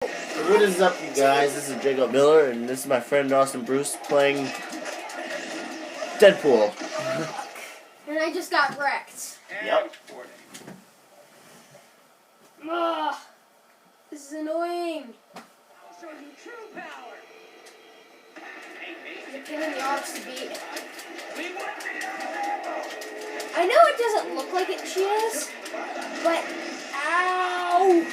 What is up, you guys? This is Jacob Miller, and this is my friend Austin Bruce playing Deadpool. And I just got wrecked. Yep. Ugh, this is annoying. You're killing the odds to beat. I know it doesn't look like it, she is, but ow!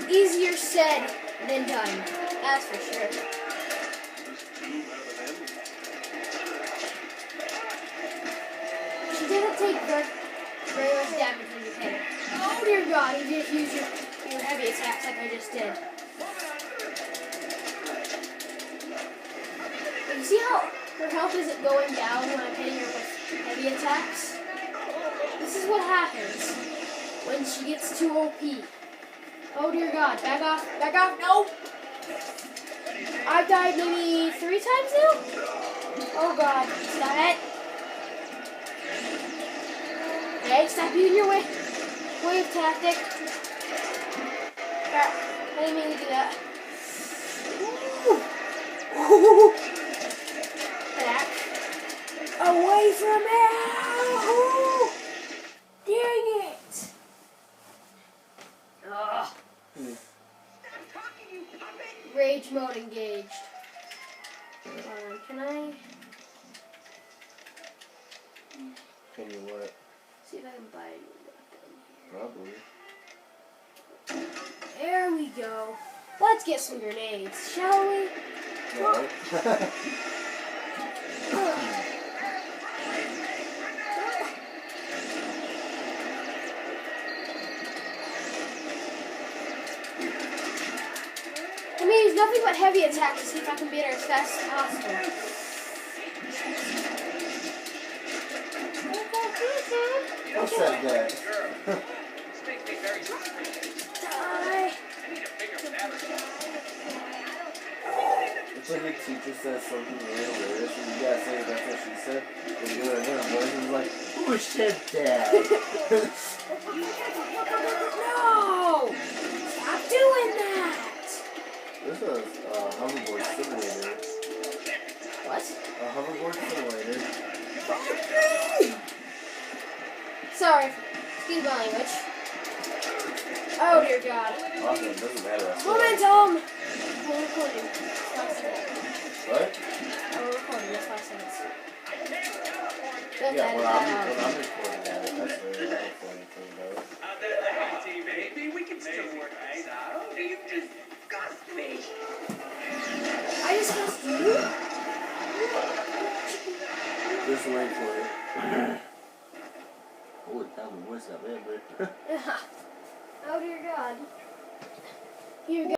Easier said than done. That's for sure. She didn't take very much damage when you hit her. Oh dear God, you just use your heavy attacks like I just did. You see how her health isn't going down when I'm hitting her with heavy attacks? This is what happens when she gets too OP. Oh dear God, back off, no! I've died maybe 3 times now? Oh God, stop it. Okay, stop using your wave tactic. Crap, I didn't mean to do that. Ooh. Back. Away from it! Ooh. Dang it! Ugh. Rage mode engaged. Can I? Can you what? See if I can buy a new weapon. Probably. There we go. Let's get some grenades, shall we? No. I mean, it's nothing but heavy attacks to see if I can beat her as fast as possible. What's that guy? Die. It's like your teacher says something really hilarious, and you gotta say that's what she said, and you go to her voice and like, who said that? No! Stop doing that! This is a hoverboard simulator. What? A hoverboard simulator. Sorry. Excuse my language. Oh dear God. Awesome, it doesn't matter. Momentum! We're recording. 5 seconds. What? We're recording. That's 5 seconds. Yeah, when I'm recording that, that's very helpful anything though. Maybe we can still work this out. You just disgust me. I discussed you? Just wait for it. Oh, tell me what's up, man, but... Oh dear God. Here you go.